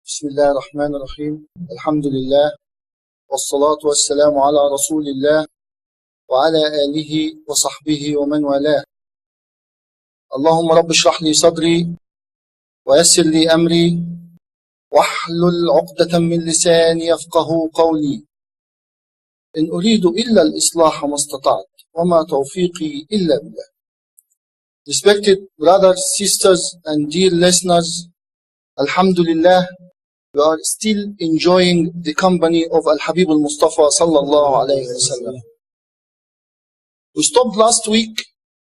بسم الله الرحمن الرحيم. الحمد لله والصلاة والسلام على رسول الله وعلى آله وصحبه ومن والاه. اللهم رب اشرح لي صدري ويسر لي أمري واحلل عقدة من لساني يفقه قولي. إن أريد إلا الإصلاح ما استطعت وما توفيقي إلا بالله. Respected brothers, sisters and dear listeners, Alhamdulillah, we are still enjoying the company of Al-Habib al-Mustafa sallallahu alayhi wa sallam. We stopped last week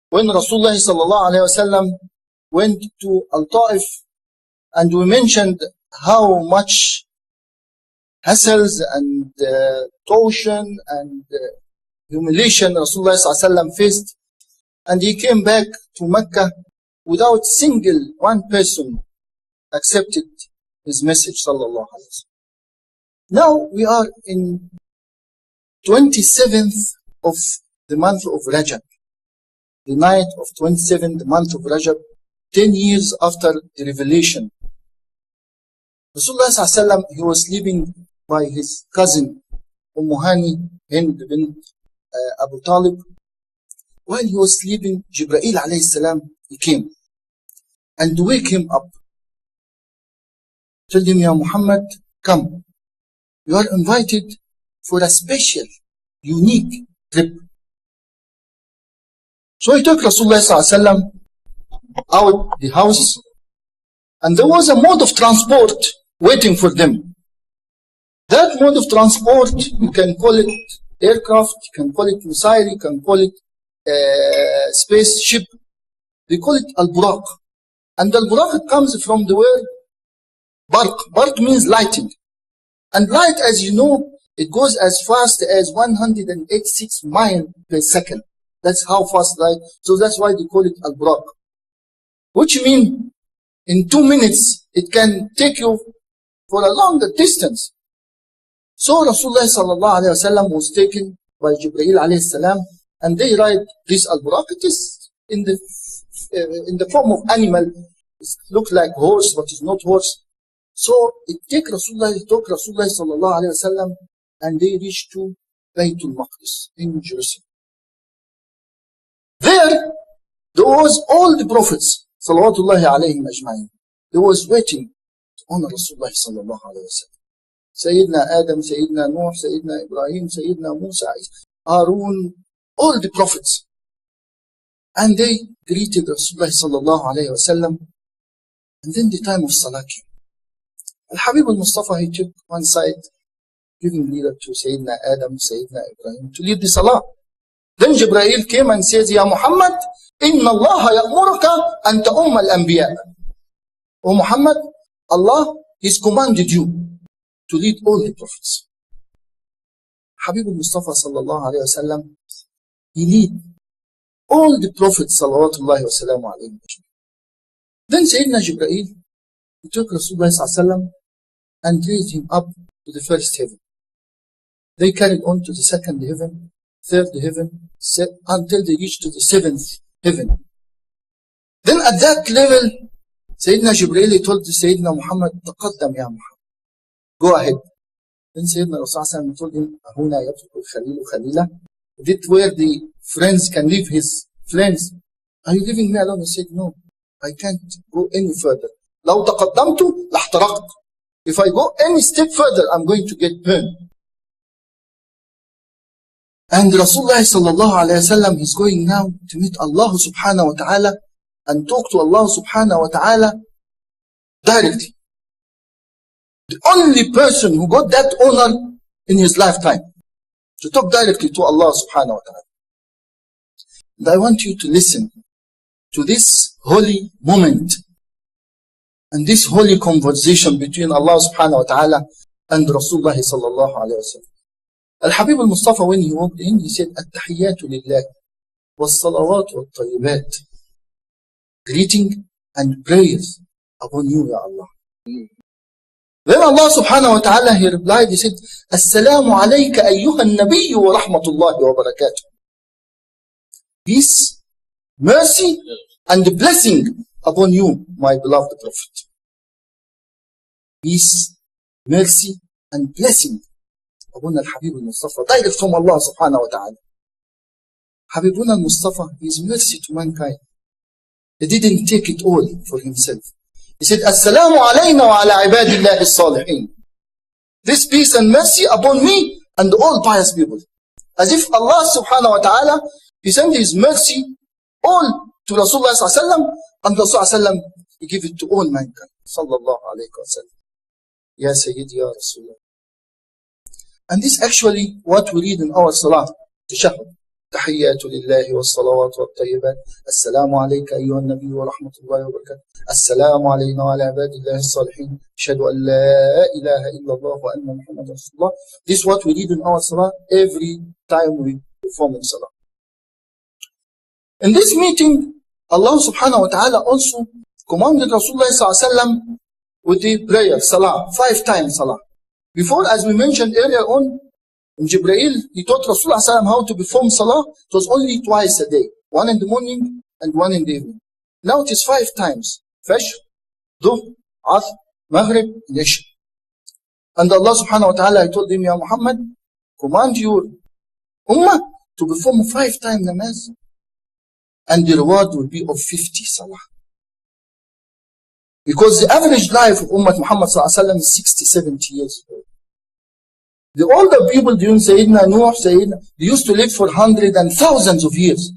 when Rasulullah sallallahu alayhi wa sallam went to Al-Ta'if, and we mentioned how much hassles and torsion and humiliation Rasulullah sallallahu alayhi wa sallam faced, and he came back to Mecca without single one person accepted his message sallallahu alayhi wa sallam. Now we are in 27th of the month of Rajab, the night of 27th month of Rajab, 10 years after the revelation. Rasulullah sallallahu alayhi wa sallam, he was living by his cousin Hani Hind bin Abu Talib. While he was sleeping, Jibreel alayhi salam, he came and wake him up. Told him, Ya Muhammad, come. You are invited for a special, unique trip. So he took Rasulullah sallallahu alaihi wasallam out the house, and there was a mode of transport waiting for them. That mode of transport, you can call it aircraft, you can call it missile, you can call it spaceship. They call it al-buraq. And al-buraq comes from the word barq. Barq means lighting. And light, as you know, it goes as fast as 186 miles per second. That's how fast light. So that's why they call it al-buraq. Which means in 2 minutes, it can take you for a longer distance. So Rasulullah sallallahu alayhi wa sallam was taken by Jibreel alayhi salam, and they ride this al-buraq. It is in the form of animal. It looks like horse, but it's not horse. So it took Rasulullah sallallahu alayhi wa sallam, and they reached to Baytul Maqdis in Jerusalem. There was all the prophets salawatullahi alayhim ajma'in. They was waiting to honor Rasulullah sallallahu alayhi wa sallam. Sayyidina Adam, Sayyidina Nuh, Sayyidina Ibrahim, Sayyidina Musa, Harun, all the prophets. And they greeted Rasulullah sallallahu alayhi wa sallam. And then the time of Salah came. Al-Habib al-Mustafa, he took one side, giving leader to Sayyidina Adam, Sayyidina Ibrahim, to lead the Salah. Then Jibreel came and says, Ya Muhammad, Inna Allah ya'muraka an ta'umma al-anbiya. O Muhammad, Allah has commanded you to lead all the prophets. Habib al-Mustafa sallallahu alayhi wa sallam, he lead all the prophets salawatullahi wa sallam alayhi. Then Sayyidina Jibreel, he took Rasulullah sallallahu alayhi wa sallam and raised him up to the first heaven. They carried on to the second heaven, third heaven, until they reached to the seventh heaven. Then at that level, Sayyidina Jibreel told Sayyidina Muhammad, Taqaddam ya Muhammad, go ahead. Then Sayyidina Rasulullah told him, Ahuna yatruku khalilu khalila. This where the friends can leave his friends. Are you leaving me alone? He said, no, I can't go any further. لو تقدمت لاحترقت. If I go any step further, I'm going to get burned. And Rasulullah sallallahu alayhi wa sallam is going now to meet Allah subhanahu wa ta'ala and talk to Allah subhanahu wa ta'ala directly. The only person who got that honor in his lifetime, to talk directly to Allah subhanahu wa ta'ala. And I want you to listen to this holy moment and this holy conversation between Allah subhanahu wa ta'ala and Rasulullah sallallahu alayhi wa sallam. Al-Habib al-Mustafa, when he walked in, he said, At-tahiyyatu lillah, was-salawat wa-tayyibat. Greeting and prayers upon you, Ya Allah. Then Allah subhanahu wa ta'ala, he replied, he said, Assalamu alayka ayyuhan nabiyyu wa rahmatullahi wa barakatuh. Peace, mercy, and blessing upon you, my beloved Prophet. peace, mercy, and blessing upon Al-Habib al-Mustafa, direct from Allah subhanahu wa ta'ala. Habibuna al-Mustafa is mercy to mankind. He didn't take it all for himself. He said, Assalamu alayna wa ala ibadillahi as-salihin. This peace and mercy upon me and all pious people. As if Allah subhanahu wa ta'ala, He sent His mercy all to Rasulullah sallallahu alayhi wa sallam, and Rasulullah sallallahu alayhi wa sallam, He gave it to all mankind. Sallallahu alayhi wa sallam. Ya Sayyidi, Ya Rasulullah. And this actually what we read in our salah, tashahhud. تحيات لله والصلوات والطيبات السلام عليك أيها النبي ورحمة الله وبركاته السلام علينا وعلى عباد الله الصالحين أشهد أن لا إله إلا الله وأن محمد رسول الله. This is what we read in our salah every time we perform in salah. In this meeting, Allah subhanahu wa ta'ala also commanded Rasulullah sallallahu alayhi wa sallam with the prayer, salah, 5 times salah. Before, as we mentioned earlier on, in Jibreel, he taught Rasulullah sallallahu how to perform salah. It was only twice a day, one in the morning and one in the evening. Now it is 5 times: Fajr, Dhuhr, Asr, Maghrib, and Isha. And Allah subhanahu wa ta'ala, He told him, Ya Muhammad, command your ummah to perform 5 times namaz, and the reward will be of 50 salah. Because the average life of Ummah Muhammad sallallahu alaihi wasallam is 60, 70 years old. The older people during Sayyidina Nuh, they used to live for hundreds and thousands of years.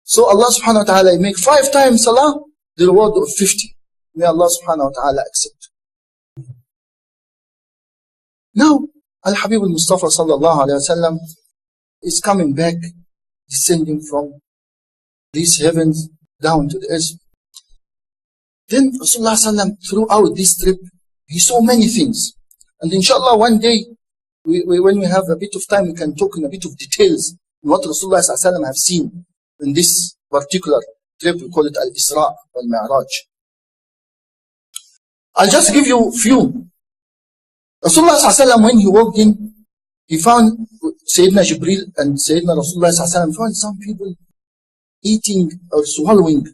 So Allah subhanahu wa ta'ala make 5 times salah, the reward of 50. May Allah subhanahu wa ta'ala accept. Now, Al-Habib al-Mustafa sallallahu alayhi wa sallam is coming back, descending from these heavens down to the earth. Then Rasulullah sallam, throughout this trip, he saw many things. And inshallah one day, when we have a bit of time, we can talk in a bit of details on what Rasulullah sallallahu alaihi wasallam have seen in this particular trip. We call it Al-Israa wal-Mi'raj. I'll just give you a few. Rasulullah sallallahu alaihi wasallam, when he walked in, he found Sayyidina Jibreel and Sayyidina Rasulullah sallallahu alaihi wasallam found some people eating or swallowing,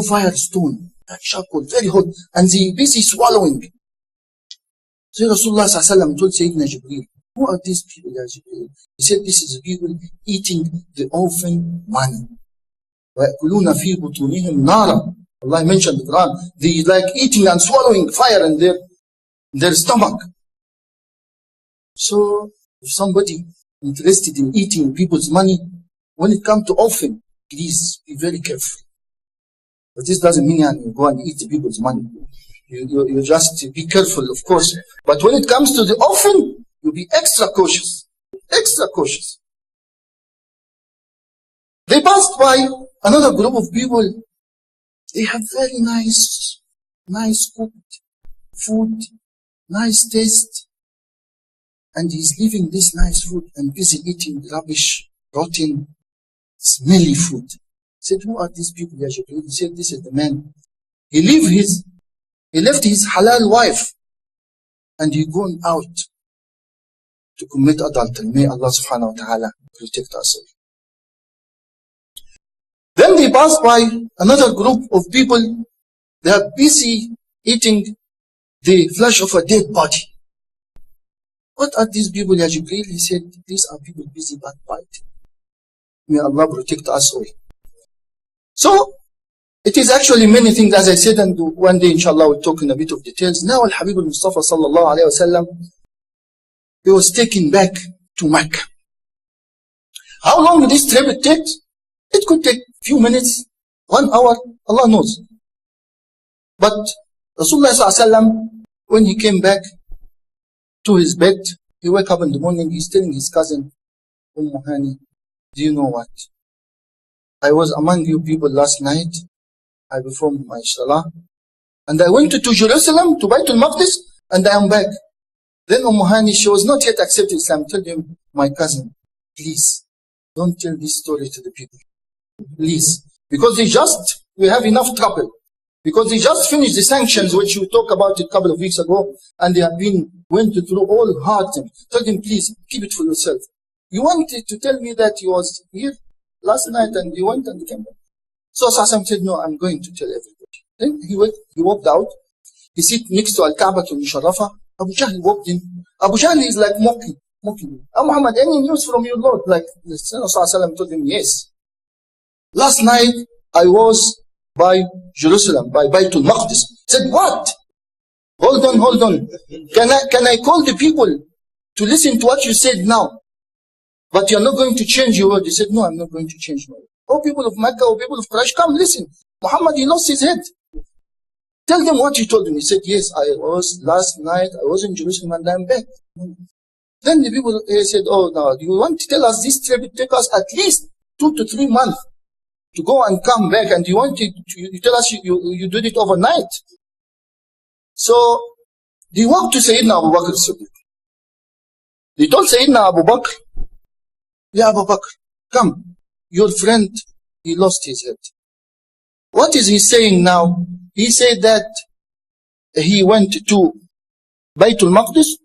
fire stone, like charcoal, very hot, and they busy swallowing. So Rasulullah sallallahu told Sayyidina Jibreel, who are these people, Ya Jibreel? He said, this is the people eating the orphan money. وَيَأْكُلُونَ فِي بُطُونِهِمْ نَارًا. Allah mentioned the Quran. They like eating and swallowing fire in their stomach. So, if somebody interested in eating people's money, when it comes to orphan, please be very careful. But this doesn't mean you go and eat people's money. You just be careful, of course. But when it comes to the orphan, you be extra cautious. Extra cautious. They passed by another group of people. They have very nice cooked food, nice taste. And he's leaving this nice food and busy eating rubbish, rotten, smelly food. He said, who are these people, Ya Jibreel? He said, this is the man. He left his halal wife and he gone out to commit adultery. May Allah subhanahu wa ta'ala protect us all. Then they passed by another group of people. They are busy eating the flesh of a dead body. What are these people, Ya Jibreel? He said, these are people busy backbiting. May Allah protect us all. So, it is actually many things, as I said, and one day, inshallah, we'll talk in a bit of details. Now, Al-Habib al-Mustafa sallallahu alayhi wa sallam, he was taken back to Mecca. How long this trip it takes? It could take a few minutes, 1 hour, Allah knows. But Rasulullah sallallahu alayhi wa sallam, when he came back to his bed, he woke up in the morning, he's telling his cousin, Hani, do you know what? I was among you people last night. I performed my salah, and I went to Jerusalem, to Baytul Maqdis, and I am back. Then Hani, she was not yet accepted Islam. Told him, my cousin, please, don't tell this story to the people. Please. Because we have enough trouble. Because they just finished the sanctions, which we talked about a couple of weeks ago, and they have went through all hard things. Told him, please, keep it for yourself. You wanted to tell me that you was here last night, and you went and you came back. So Sassam said, no, I'm going to tell everybody. Then he walked out. he sit next to Al-Kaaba to Musharrafa. Abu Jahl walked in. Abu Jahl is like mocking. Oh Muhammad, any news from your Lord? Like the Prophet told him, yes. Last night I was by Jerusalem, by Baytul Maqdis. Said, what? Hold on. Can I call the people to listen to what you said now? But you're not going to change your word. He said, no, I'm not going to change my word. Oh, people of Mecca, oh, people of Quraysh, come listen. Muhammad, he lost his head. Tell them what you told him. He said, yes, last night I was in Jerusalem and I'm back. Then the people said, oh, no, you want to tell us this trip will take us at least 2 to 3 months to go and come back, and you want you tell us you did it overnight. So they walked to Sayyidina Abu Bakr Siddiq. They told Sayyidina Abu Bakr, yeah, Abu Bakr, come, your friend, he lost his head. What is he saying now? He said that he went to Baytul Maqdis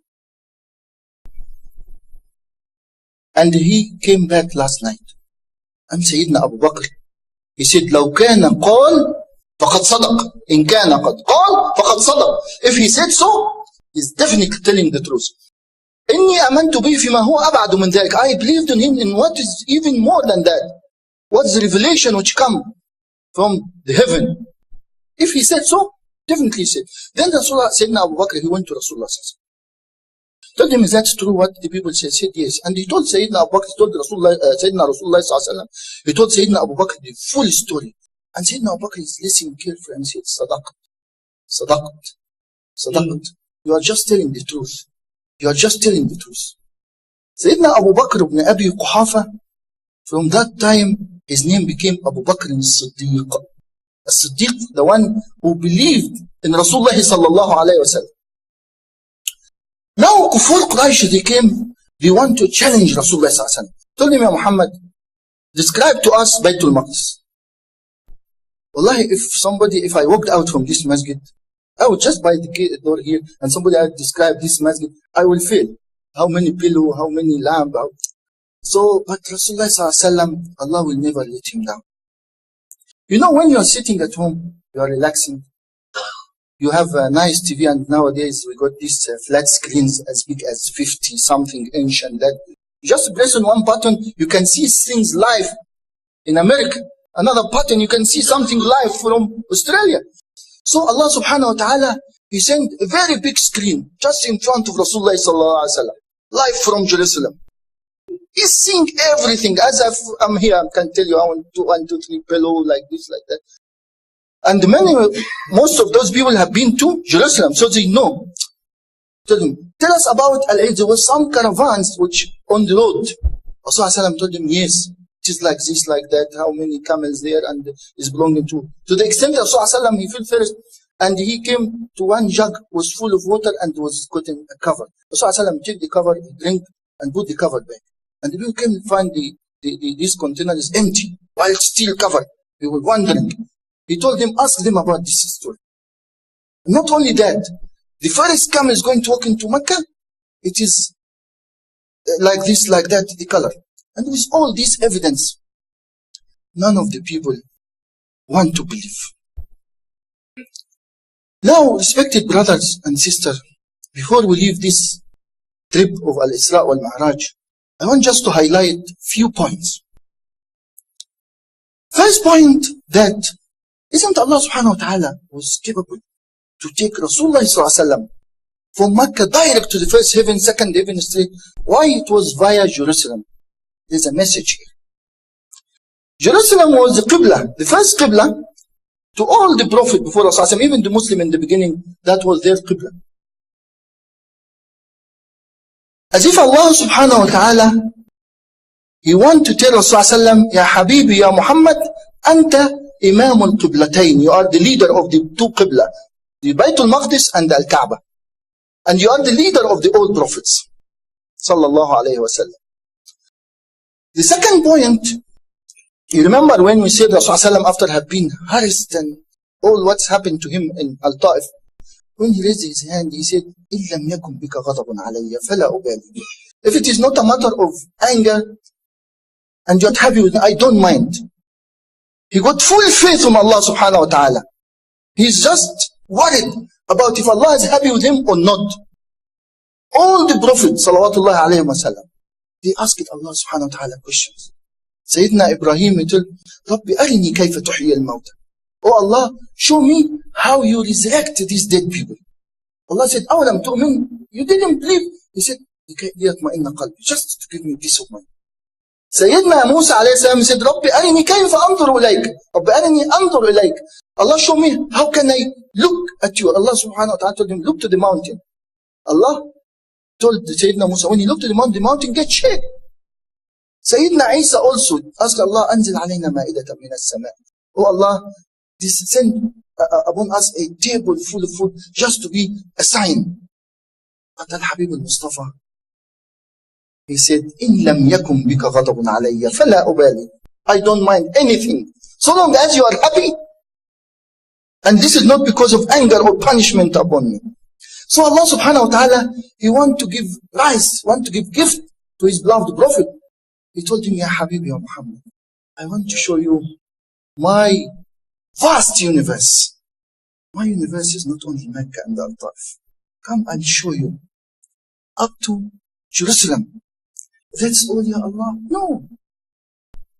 and he came back last night. And Sayyidina Abu Bakr, he said, لو كان قال فقد صدق. إن كان قد قال فقد صدق. If he said so, he's definitely telling the truth. إني آمنت به فيما هو أبعد من ذلك. I believed in him in what is even more than that. What's the revelation which come from the heaven? If he said so, definitely said. Then Rasulullah, Sayyidina Abu Bakr, he went to Rasulullah. Told him, is that true what the people said? Said yes. And he told Sayyidina Abu Bakr, he told Sayyidina Rasulullah, he told Sayyidina Abu Bakr the full story. And Sayyidina Abu Bakr is listening carefully and said, Sadaqat. You are just telling the truth. You are just telling the truth. Sayyidina Abu Bakr ibn Abi Quhafa, from that time, his name became Abu Bakr as-Siddiq. As-Siddiq, the one who believed in Rasulullah sallallahu alayhi wa sallam. Now, Kufur Quraysh, they came, they want to challenge Rasulullah sallallahu alayhi wa sallam. Told him, Ya Muhammad, describe to us Baytul Maqdis. Wallahi, if I walked out from this masjid, I would just by the door here, and somebody had described this masjid, I will fail. How many pillow, how many lamp. So, but Rasulullah sallallahu alayhi wa sallam, Allah will never let him down. You know, when you are sitting at home, you are relaxing, you have a nice TV, and nowadays we got these flat screens as big as 50 something inch, and that you just press on one button, you can see things live in America. Another button, you can see something live from Australia. So Allah subhanahu wa ta'ala, he sent a very big screen just in front of Rasulullah sallallahu alaihi wasallam, live from Jerusalem. He's seeing everything as if I'm here. I can tell you, I want to 1, 2, 3 pillow like this, like that. And most of those people have been to Jerusalem, so they know. Tell us about Al-Eid. There was some caravans which on the road. Rasulullah told them, yes, it is like this, like that. How many camels there and is belonging to. To the extent that Rasulullah, he fell first, and he came to one jug was full of water and was gotten a cover. Rasulullah take the cover, drink, and put the cover back. And the people came and find this container is empty, while it's still covered. They were wondering. He told them, ask them about this story. Not only that, the first camel is going to walk into Mecca. It is like this, like that, the color. And with all this evidence, none of the people want to believe. Now, respected brothers and sisters, before we leave this trip of Al-Isra wal-Mi'raj, I want just to highlight few points. First point, that isn't Allah subhanahu wa ta'ala was capable to take Rasulullah sallallahu alaihi wasallam from Mecca direct to the first heaven, second heaven straight? Why it was via Jerusalem? There's a message here. Jerusalem was the Qibla, the first Qibla to all the Prophet before Rasulullah, even the Muslim in the beginning, that was their Qibla. As if Allah subhanahu wa ta'ala, He want to tell Rasulullah, Ya Habibi, Ya Muhammad, Anta Imam al-Qiblatayn. You are the leader of the two Qibla, the Baytul Maqdis and the Al-Kaaba. And you are the leader of the old prophets. Sallallahu alayhi wa sallam. The second point, you remember when we said Rasulullah after have been harassed and all what's happened to him in Al-Ta'if, when he raised his hand, he said, إِن لَمْ يَكُنْ بِكَ غَضَبٌ عَلَيَّ فَلَا أُبَالِي. If it is not a matter of anger and you're not happy with me, I don't mind. He got full faith from Allah subhanahu wa ta'ala. He's just worried about if Allah is happy with him or not. All the prophets, salawatullahi alayhi wa sallam, they asked Allah subhanahu wa ta'ala questions. Sayyidina Ibrahim, he told, Rabbi arini kayfa tuhyi al-mawta. Oh Allah, show me how you resurrect these dead people. Allah said, أَوَلَمْ تُؤْمِنْ? You didn't believe. He said, لِيَطْمَئِنَّ قَلْبِي, just to give me peace of mind. Sayyidina Musa alayhi salam said, Rabbi arini kayfa anzur ilayk. Rabbi arini anzur ilayk. Allah, show me, how can I look at you? Allah subhanahu wa ta'ala told him, look to the mountain. Allah told Sayyidina Musa, when he looked to the mountain gets shake. Sayyidina Isa also asked Allah, أنزل علينا مائدة من السماء. Oh Allah, send upon us a table full of food just to be a sign. But Al-Habib al-Mustafa, he said, إن لم يكن بك غضب علي فلا أبالي. I don't mind anything, so long as you are happy. And this is not because of anger or punishment upon me. So Allah subhanahu wa ta'ala, He want to give rice, want to give gift to His beloved Prophet. He told him, Ya Habib, Ya Muhammad, I want to show you my vast universe. My universe is not only Mecca and Al-Taif. Come and show you up to Jerusalem. That's all, Ya Allah? No.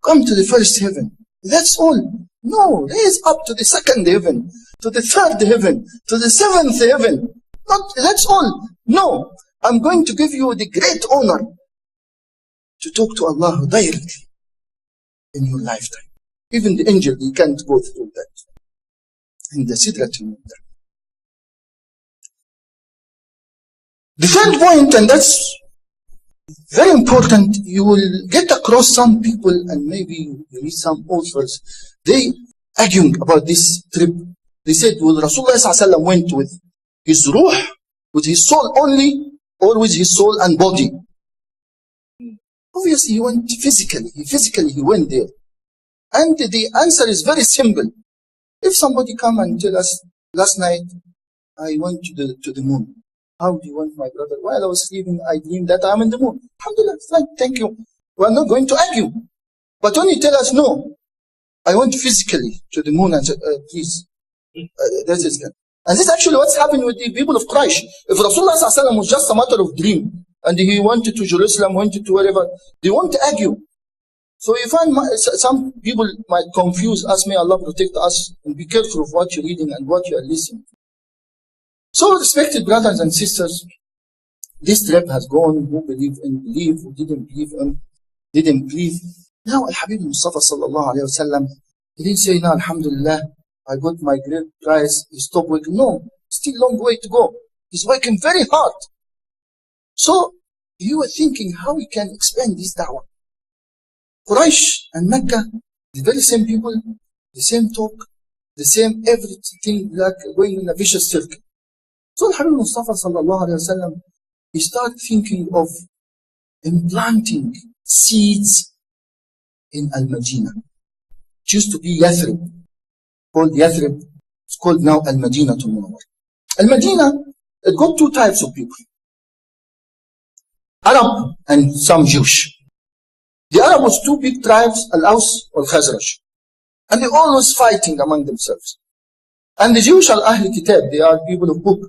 Come to the first heaven. That's all. No. Raise up to the second heaven, to the third heaven, to the seventh heaven. Not, that's all. No. I'm going to give you the great honor to talk to Allah directly in your lifetime. Even the angel, he can't go through that. In the Sidratul Muntaha. The third point, and that's very important, you will get across some people, and maybe you read some authors, they arguing about this trip. They said, well, Rasulullah ﷺ went with his ruh, with his soul only, or with his soul and body? Obviously, he went physically. He went there. And the answer is very simple. If somebody come and tell us, last night, I went to the moon. How do you want, my brother? While I was sleeping, I dreamed that I'm in the moon. Alhamdulillah, fine, thank you. We're not going to argue. But when you tell us, no, I went physically to the moon and said, please, that is good. And this is actually what's happened with the people of Quraysh. If Rasulullah ﷺ was just a matter of dream, and he went to Jerusalem, went to wherever, they won't argue. So you find some people might confuse us. May Allah protect us, and be careful of what you're reading and what you are listening. So, respected brothers and sisters, this trip has gone. Who believe in believe, who didn't believe in didn't believe. Now, Al-Habib Mustafa sallallahu alayhi wa sallam, he didn't say, no, Alhamdulillah, I got my great prize, he stopped working. No, still a long way to go. He's working very hard. So, you were thinking how we can expand this da'wah. Quraysh and Mecca, the very same people, the same talk, the same everything, like going in a vicious circle. So Al-Habib Mustafa sallallahu alayhi wa sallam, he started thinking of implanting seeds in Al-Madinah. It used to be Yathrib, called Yathrib. It's called now Al-Madinah Al-Munawwar. Al-Madinah, it got two types of people. Arab and some Jewish. The Arab was two big tribes, Al-Aws or Khazraj. And they always fighting among themselves. And the Jewish are Ahl Kitab, they are people of book.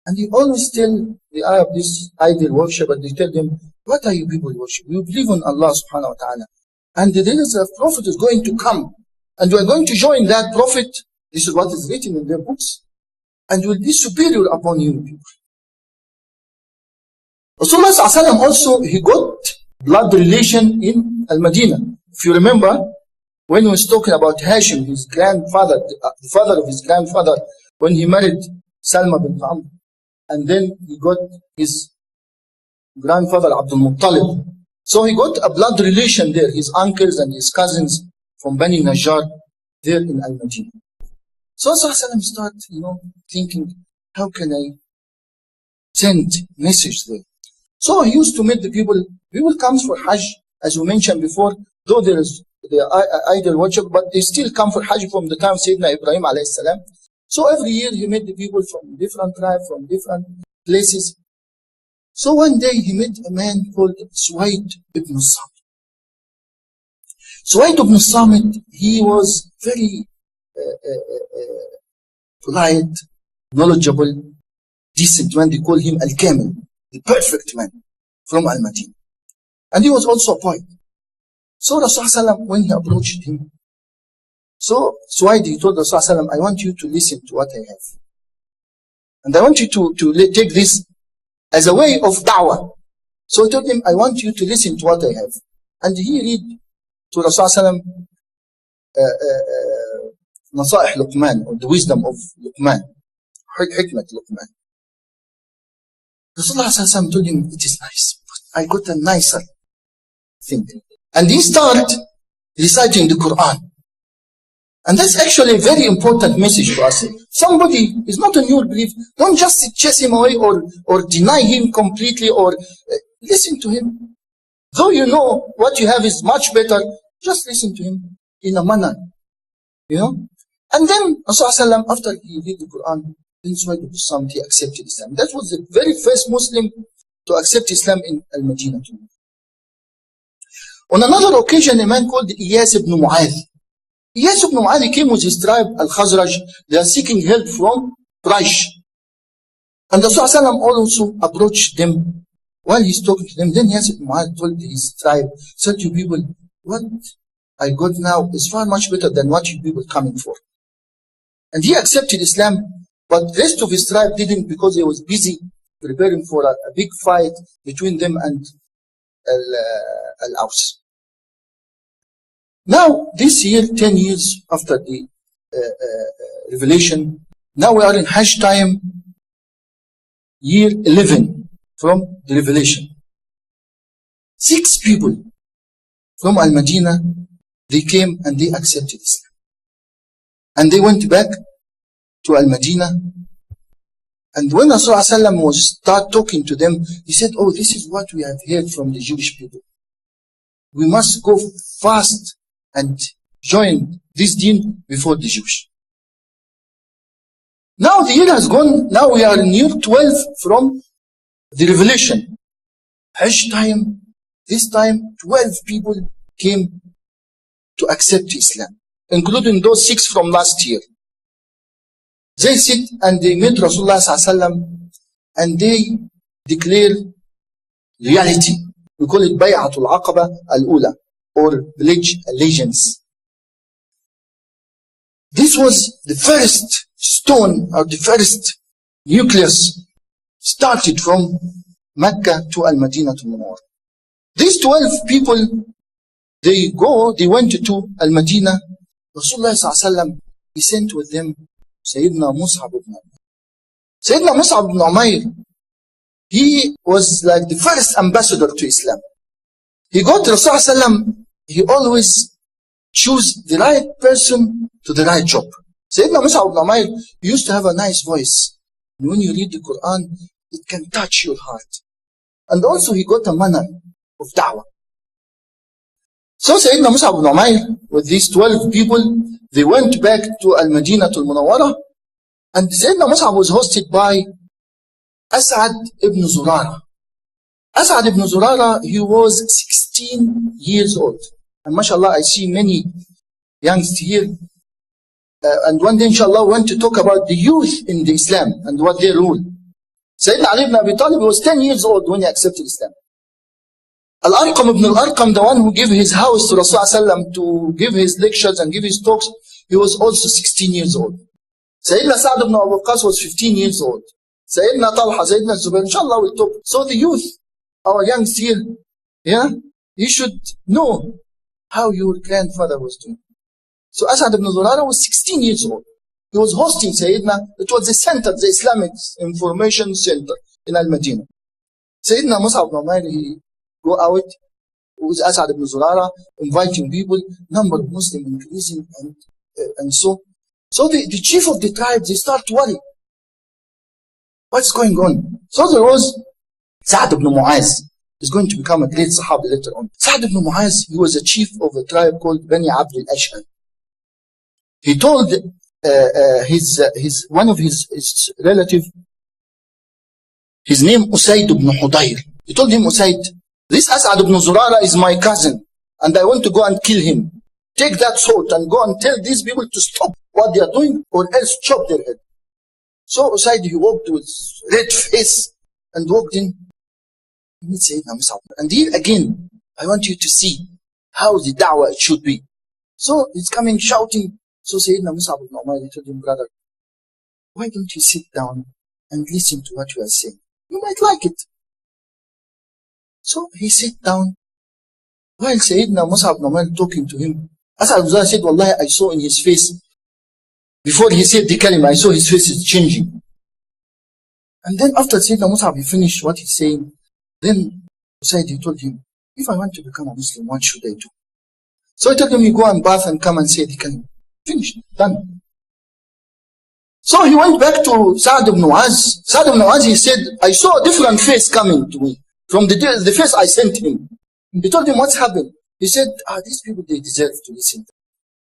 And they always tell the Arab this idol worship, and they tell them, what are you people worship? You believe in Allah subhanahu wa ta'ala. And there is a prophet is going to come. And you are going to join that prophet. This is what is written in their books. And you will be superior upon you people. Rasulullah ﷺ also, he got blood relation in Al-Madinah. If you remember, when he was talking about Hashim, his grandfather, the father of his grandfather, when he married Salma bint Amr, and then he got his grandfather Abdul Muttalib. So he got a blood relation there, his uncles and his cousins from Bani Najjar there in Al-Madinah. So Sallallahu started, thinking, how can I send message there? So he used to meet the people. People comes for Hajj, as we mentioned before, though there is the idol worship, but they still come for Hajj from the time of Sayyidina Ibrahim alayhi salam. So every year he met the people from different tribes, from different places. So one day he met a man called Suwaid ibn Samit. Suwaid ibn Samit, he was very polite, knowledgeable, decent man. They call him Al-Kamil, the perfect man from Al-Madinah. And he was also a poet. So Rasulullah when he approached him, so Suwaidi told Rasulullah, I want you to listen to what I have. And I want you to take this as a way of da'wah. So he told him, I want you to listen to what I have. And he read to Rasulullah Nasaih Luqman, or the wisdom of Luqman, Hikmat Luqman. Rasulullah told him, it is nice, but I got a nicer thing. And he started reciting the Quran. And that's actually a very important message to us. Somebody is not in your belief, don't just chase him away or deny him completely, or listen to him. Though you know what you have is much better, just listen to him in a manner, you know. And then Rasulullah, after he read the Quran, in spite of some, he accepted Islam. That was the very first Muslim to accept Islam in Al-Madinah. On another occasion, a man called Iyas ibn Mu'adh. Iyas ibn Mu'adh came with his tribe, Al-Khazraj. They are seeking help from Quraysh. And Rasulullah also approached them while he's talking to them. Then Iyas ibn Mu'adh told his tribe, said to people, what I got now is far much better than what you people coming for. And he accepted Islam, but the rest of his tribe didn't, because he was busy preparing for a big fight between them and Al-Aws. Now, this year, 10 years after the revelation, now we are in Hajj time, year 11 from the revelation. 6 people from Al-Madinah, they came and they accepted Islam. And they went back to Al-Madinah. And when Rasulullah was start talking to them, he said, oh, this is what we have heard from the Jewish people. We must go fast and join this deen before the Jewish. Now the year has gone. Now we are in year 12 from the revelation. Hajj time, this time 12 people came to accept Islam, including those 6 from last year. They sit and they met Rasulullah sallallahu and they declare reality. We call it Bay'atul Aqaba al-Ula, or pledge allegiance. This was the first stone, or the first nucleus started from Mecca to Al-Madinah to Munawwar. These 12 people, they went to Al-Madinah. Rasulullah sallallahu he sent with them Sayyidina Mus'ab ibn Umayr. Sayyidina Mus'ab ibn Umayr, he was like the first ambassador to Islam. He got Rasulullah, he always choose the right person to the right job. Sayyidina Mus'ab ibn Umayr used to have a nice voice. And when you read the Quran, it can touch your heart. And also he got a manner of da'wah. So Sayyidina Mus'ab ibn Umayr, with these 12 people, they went back to Al-Madinah al-Munawwara, and Sayyidina Mus'ab was hosted by As'ad ibn Zurara. As'ad ibn Zurara, he was 16 years old. And mashallah, I see many youngsters here. And one day, inshallah, we want to talk about the youth in the Islam and what they rule. Sayyidina Ali ibn Abi Talib was 10 years old when he accepted Islam. Al-Arqam ibn al-Arqam, the one who gave his house to Rasulullah to give his lectures and give his talks, he was also 16 years old. Sayyidina Sa'd ibn Abu Waqqas was 15 years old. Sayyidina Talha, Sayyidina Zubair, inshallah we'll talk. So the youth, our young here, yeah, you should know how your grandfather was doing. So As'ad ibn Zurara was 16 years old. He was hosting Sayyidina, it was the center, the Islamic Information Center in Al-Madinah. Sayyidina Mus'ab ibn Umayr, he go out with As'ad ibn Zurara, inviting people, number of Muslims increasing, and so. So the chief of the tribe, they start to worry. What's going on? So there was Sa'd ibn Mu'az. He's going to become a great Sahaba later on. Sa'd ibn Mu'az, he was a chief of a tribe called Bani Abd al-Ash'ar. He told one of his relative, his name Usayd ibn Hudayr. He told him, Usayd, this As'ad ibn Zurara is my cousin, and I want to go and kill him. Take that sword and go and tell these people to stop what they are doing, or else chop their head. So Usaid, he walked with red face and walked in. He met Sayyidina Mus'ab. And here again, I want you to see how the da'wah it should be. So he's coming shouting. So Sayyidina Mus'ab ibn Umayr, he told him, brother, why don't you sit down and listen to what you are saying? You might like it. So he sat down. While Sayyidina Mus'ab ibn Umayr talking to him, As'ad ibn Zurarah said, Wallahi, I saw in his face, before he said the kalima, I saw his face is changing. And then after Sayyidina Mus'ab, he finished what he's saying. Then Usaid, he told him, if I want to become a Muslim, what should I do? So he told him, you go and bath and come and say the kalima. Finished, done. So he went back to Sa'd ibn Mu'az. Sa'd ibn Mu'az, he said, I saw a different face coming to me from the face I sent him. He told him, what's happened? He said, these people, they deserve to listen.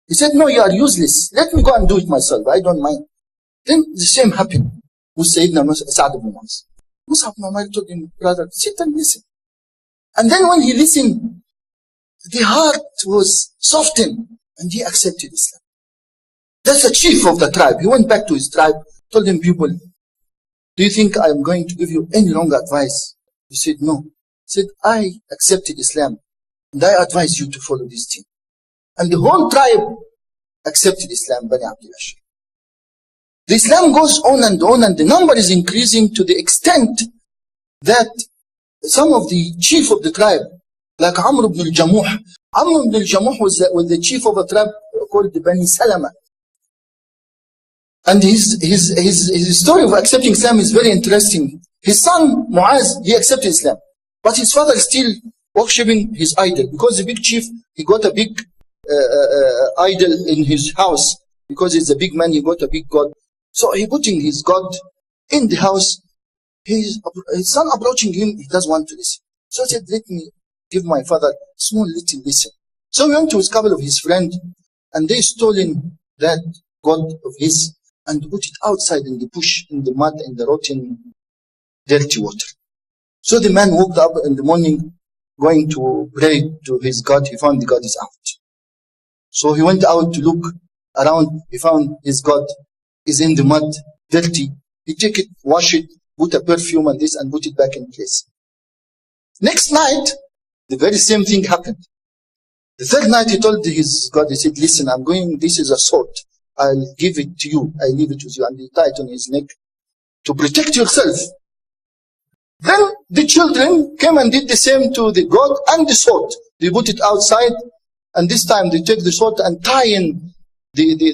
He said, no, you are useless. Let me go and do it myself. I don't mind. Then the same happened with Sayyidina Sa'd ibn Mu'az. Mus'ab ibn Umayr told him, brother, sit and listen. And then when he listened, the heart was softened and he accepted Islam. That's the chief of the tribe. He went back to his tribe, told them, people, do you think I'm going to give you any wrong advice? He said, no. He said, I accepted Islam and I advise you to follow this thing. And the whole tribe accepted Islam, Bani Abdul Ashar. The Islam goes on, and the number is increasing to the extent that some of the chief of the tribe, like Amr ibn al-Jamuh. Amr ibn al-Jamuh was the chief of a tribe called the Bani Salama. And his story of accepting Islam is very interesting. His son, Mu'az, he accepted Islam. But his father is still worshipping his idol. Because the big chief, he got a big idol in his house. Because he's a big man, he got a big god. So he putting his god in the house. His son approaching him, he doesn't want to listen. So he said, let me give my father small little listen. So he went to his couple of his friends, and they stolen that god of his and put it outside in the bush, in the mud, in the rotten, dirty water. So the man woke up in the morning, going to pray to his God. He found the God is out. So he went out to look around. He found his God is in the mud, dirty. He took it, wash it, put a perfume and this, and put it back in place. Next night, the very same thing happened. The third night, he told his God, he said, listen, I'm going, this is a sword. I'll give it to you. I leave it with you. And he tied it on his neck to protect yourself. Then the children came and did the same to the God and the sword. They put it outside, and this time they take the sword and tie in that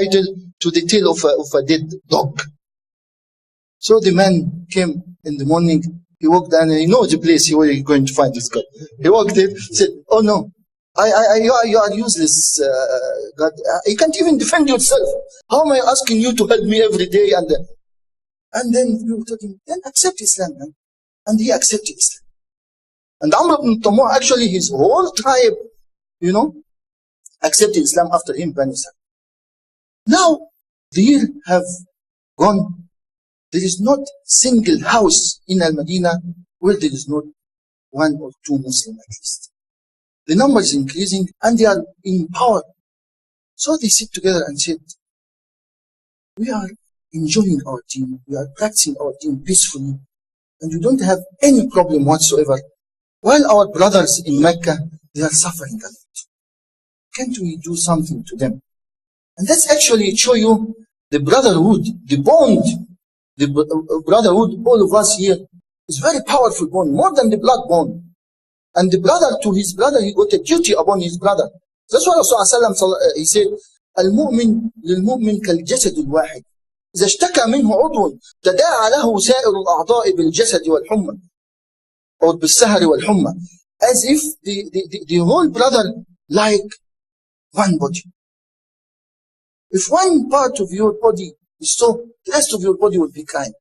idol to the tail of a dead dog. So the man came in the morning. He walked down and he knows the place where he's going to find this God. He walked in, said, oh no, you are useless, God. You can't even defend yourself. How am I asking you to help me every day? And then you told him, then accept Islam, man. And he accepted Islam. And Amr ibn Tamuh, actually his whole tribe, accepted Islam after him, Bani Salama. Now, the years have gone. There is not single house in Al-Madinah where there is not one or two Muslims at least. The number is increasing and they are in power. So they sit together and said, we are enjoying our deen, we are practicing our deen peacefully, and we don't have any problem whatsoever. While our brothers in Mecca, they are suffering a lot. Can't we do something to them? And that's actually show you the brotherhood, the bond, the brotherhood, all of us here, is very powerful bond, more than the blood bond. And the brother to his brother, he got a duty upon his brother. That's why Rasulullah he said, المؤمن للمؤمن كالجسد الواحد إذا اشتكى منه عضو تداعى له سائر الأعضاء بالجسد والحمى or بالسهر والحمى, as if the whole brother like one body. If one part of your body is so, the rest of your body will be crying.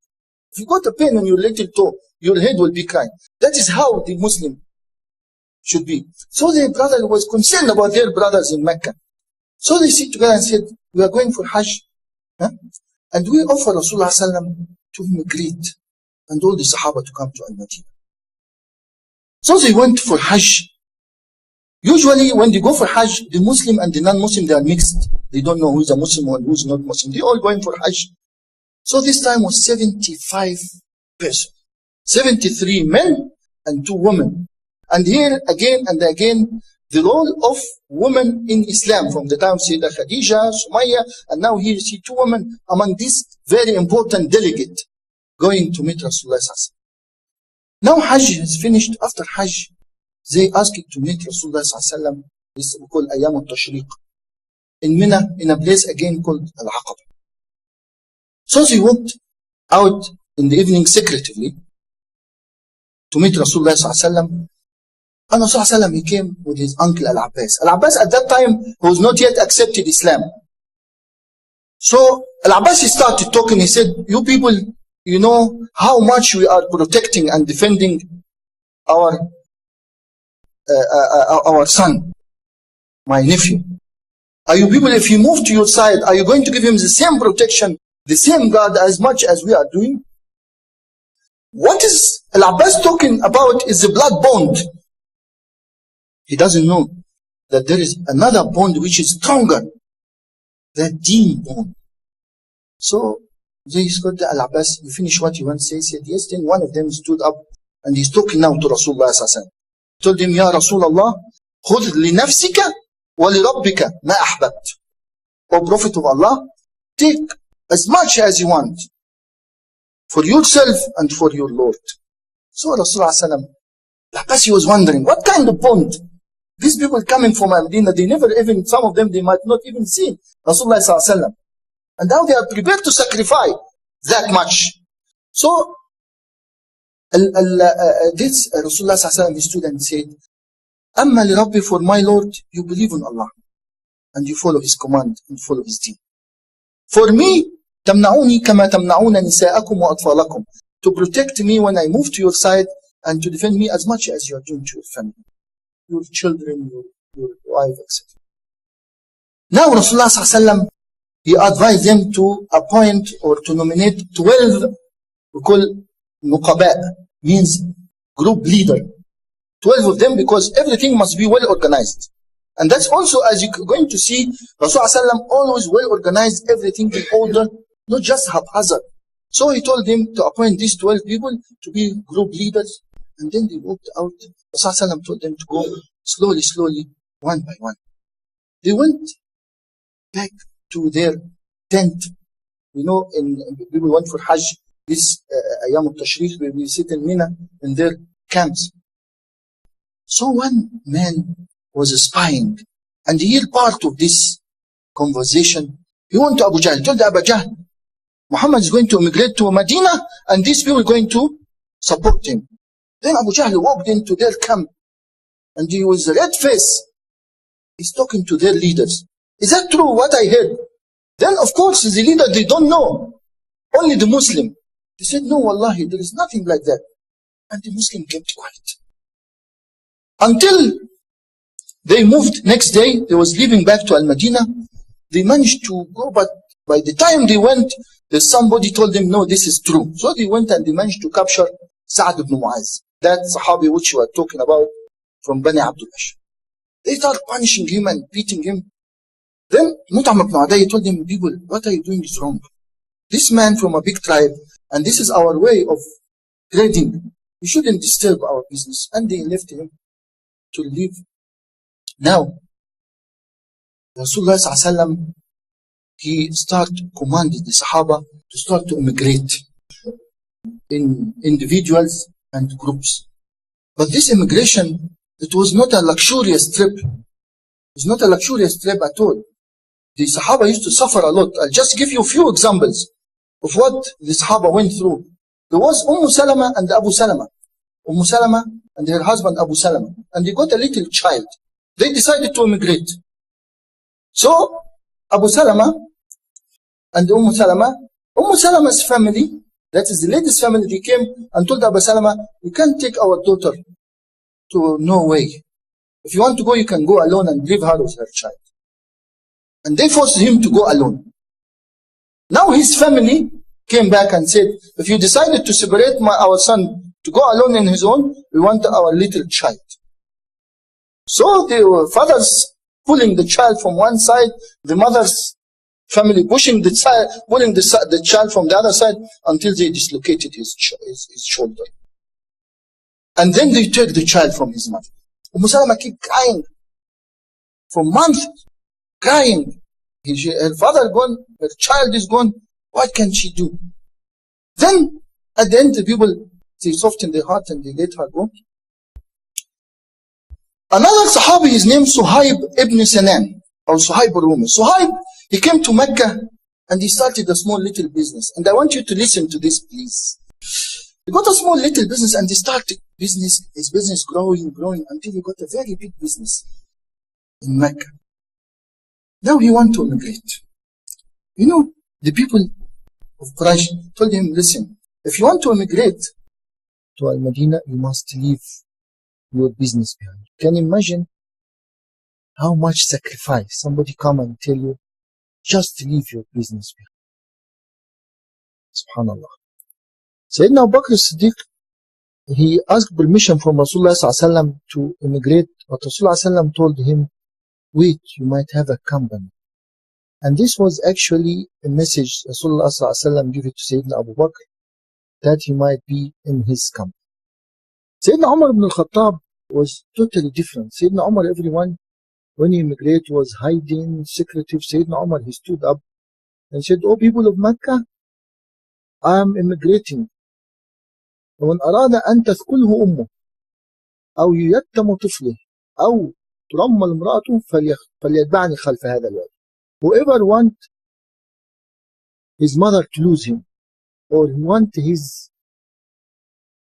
If you got a pain on your little toe, your head will be crying. That is how the Muslim should be. So the brother was concerned about their brothers in Mecca. So they sit together and said, we are going for Hajj. And we offer Rasulullah sallam to immigrate and all the Sahaba to come to Al-Madinah. So they went for Hajj. Usually when they go for Hajj, the Muslim and the non-Muslim, they are mixed. They don't know who is a Muslim and who is not Muslim. They all going for Hajj So this time was 75 persons, 73 men and 2 women. And here again and again, the role of women in Islam from the time of Sayyidah Khadija, Sumayya, and now here you see 2 women among this very important delegate going to meet Rasulullah. Now Hajj is finished. After Hajj, they asked to meet Rasulullah. This we call Ayam al-Tashriq. In Mina, in a place again called Al-Aqaba. So they went out in the evening secretively to meet Rasulullah. And Rasulullah he came with his uncle Al-Abbas. Al-Abbas at that time was not yet accepted Islam. So Al-Abbas he started talking. He said, you people, you know how much we are protecting and defending our son, my nephew. Are you people, if he move to your side, are you going to give him the same protection, the same guard as much as we are doing? What is Al-Abbas talking about is the blood bond. He doesn't know that there is another bond which is stronger, the deen bond. So they got the Al-Abbas, you finish what you want to say. He said, yes. Then one of them stood up and he's talking now to Rasulullah. Told him, Ya Rasulullah, khudh li nafsika wa li rabbika ma ahbabt. O Prophet of Allah, take as much as you want for yourself and for your Lord. So Rasulullah, Al-Abbas, he was wondering, what kind of bond? These people coming from Medina, they never even, some of them, they might not even see Rasulullah sallallahu alaihi wasallam. And now they are prepared to sacrifice that much. So, this Rasulullah sallallahu alaihi wasallam stood and said, Amma li Rabbi, for my Lord, you believe in Allah. And you follow His command and follow His deen. For me, tamna'uni kama tamna'una nisa'akum wa atfalakum. To protect me when I move to your side and to defend me as much as you are doing to your family, your children, your wife, etc. Now Rasulullah sallallahu alaihi wasallam, he advised them to appoint or to nominate 12, we call nuqaba, means group leader. 12 of them, because everything must be well organized. And that's also, as you're going to see, Rasulullah sallallahu alaihi wasallam always well organized, everything in order, not just haphazard. So he told them to appoint these 12 people to be group leaders. And then they walked out. Rasulullah told them to go slowly, one by one. They went back to their tent. You know, people went for Hajj, this Ayam al-Tashriq, where we sit in Mina, in their camps. So one man was spying, and he heard part of this conversation. He went to Abu Jahl, told Abu Jahl, Muhammad is going to immigrate to Medina, and these people are going to support him. Then Abu Jahl walked into their camp, and he was red face. He's talking to their leaders. Is that true, what I heard? Then, of course, the leader, they don't know. Only the Muslim. They said, no, wallahi, there is nothing like that. And the Muslim kept quiet. Until they moved next day, they was leaving back to Al-Madinah. They managed to go, but by the time they went, somebody told them, no, this is true. So they went and they managed to capture Sa'd ibn Mu'az, that Sahabi which you are talking about from Bani Abdul Ashar. They started punishing him and beating him. Then Mut'im ibn Adai told them, people, what are you doing is wrong. This man from a big tribe, and this is our way of trading. You shouldn't disturb our business. And they left him to leave. Now, Rasulullah sallallahu alaihi wasallam, he started commanding the Sahaba to start to immigrate in individuals and groups. But this immigration, it was not a luxurious trip. It was not a luxurious trip at all. The Sahaba used to suffer a lot. I'll just give you a few examples of what the Sahaba went through. There was Salama and Abu Salama. Salama and her husband Abu Salama. And they got a little child. They decided to immigrate. So, Abu Salama and Salama's family, that is the lady's family, they came and told Abu Salama, you can't take our daughter to Norway. If you want to go, you can go alone and leave her with her child. And they forced him to go alone. Now his family came back and said, if you decided to separate our son to go alone in his own, we want our little child. So the fathers pulling the child from one side, the mothers family pushing the child from the other side until they dislocated his shoulder. And then they take the child from his mother. Salama keep crying for months, crying. Her father gone, her child is gone. What can she do? Then at the end, the people, they soften their heart and they let her go. Another Sahabi is named Suhaib ibn Sinan, or Suhaib al-Rumi. Suhaib, he came to Mecca and he started a small little business. And I want you to listen to this, please. He got a small little business and he started his business growing until he got a very big business in Mecca. Now he wants to immigrate. You know, the people of Quraysh told him, listen, if you want to immigrate to Al-Madinah, you must leave your business behind. Can you imagine how much sacrifice somebody come and tell you, just leave your business behind. Subhanallah. Sayyidina Abu Bakr as-Siddiq, he asked permission from Rasulullah ﷺ to immigrate, but Rasulullah ﷺ told him, wait, you might have a company. And this was actually a message Rasulullah ﷺ gave it to Sayyidina Abu Bakr, that he might be in his company. Sayyidina Umar ibn al-Khattab was totally different. Sayyidina Umar, everyone, when he immigrated, was hiding, secretive. Sayyidina Umar, he stood up and said, oh people of Mecca, I am immigrating. ومن أراد أن تثقله أمه أو ييتم طفله أو ترمل امرأته فليتبعني خلف هذا الوادي. Whoever want his mother to lose him, or he want his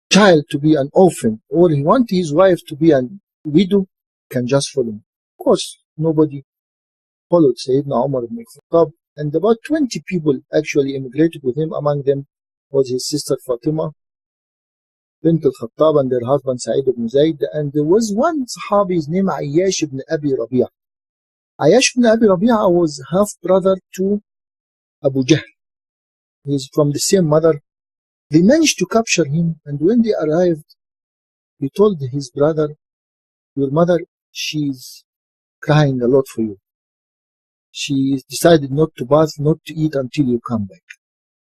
child to be an orphan, or he want his wife to be a widow, can just follow him. Of course, nobody followed Sayyidina Umar ibn Khattab, and about 20 people actually immigrated with him. Among them was his sister Fatima bint al-Khattab and their husband Sa'id ibn Zayd, and there was one Sahabi, his name Ayyash ibn Abi Rabi'a. Ayyash ibn Abi Rabi'a was half brother to Abu Jahl. He's from the same mother. They managed to capture him, and when they arrived, he told his brother, your mother, she's crying a lot for you. She decided not to bath, not to eat until you come back.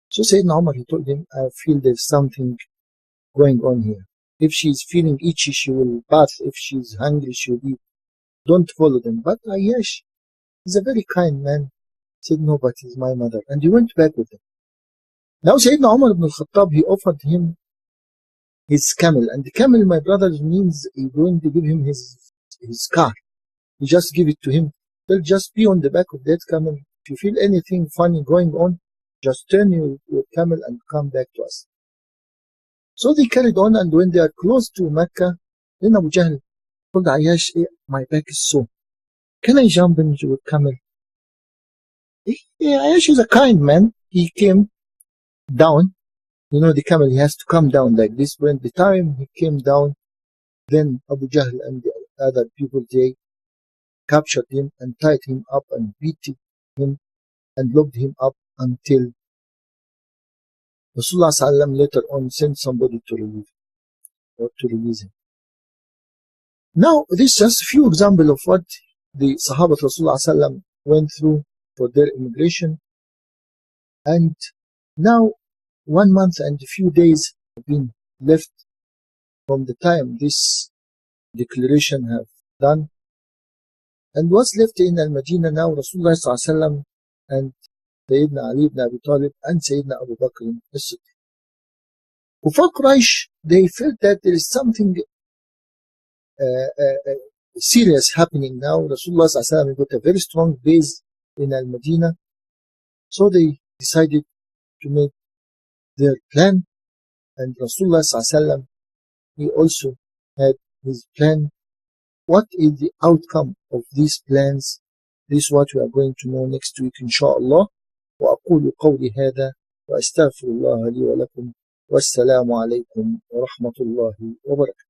So Sayyidina Umar, he told him, I feel there's something going on here. If she's feeling itchy, she will bath. If she's hungry, she will eat. Don't follow them. But Ayyash is a very kind man. He said, no, but he's my mother. And he went back with him. Now Sayyidina Umar ibn al-Khattab, he offered him his camel. And the camel, my brothers, means he's going to give him his car. He just give it to him. Well, just be on the back of that camel. If you feel anything funny going on, just turn your camel and come back to us. So they carried on, and when they are close to Mecca, then Abu Jahl told Ayyash, my back is sore. Can I jump into a camel? Ayyash is a kind man. He came down. You know, the camel, he has to come down like this. When the time he came down, then Abu Jahl and the other people, they captured him and tied him up and beat him and locked him up until Rasulullah ﷺ later on sent somebody to release him. Now, this is just a few examples of what the Sahabat Rasulullah ﷺ went through for their immigration. And now, 1 month and a few days have been left from the time this declaration have done. And what's left in Al-Madinah now, Rasulullah ﷺ and Sayyidina Ali ibn Abi Talib and Sayyidina Abu Bakr as-Siddiq. Kufar Quraysh, they felt that there is something serious happening now. Rasulullah ﷺ got a very strong base in Al-Madinah. So they decided to make their plan. And Rasulullah ﷺ, he also had his plan. What is the outcome of these plans? This is what we are going to know next week, inshallah. وأقول قولي هذا وأستغفر الله لي ولكم والسلام عليكم ورحمة الله وبركاته.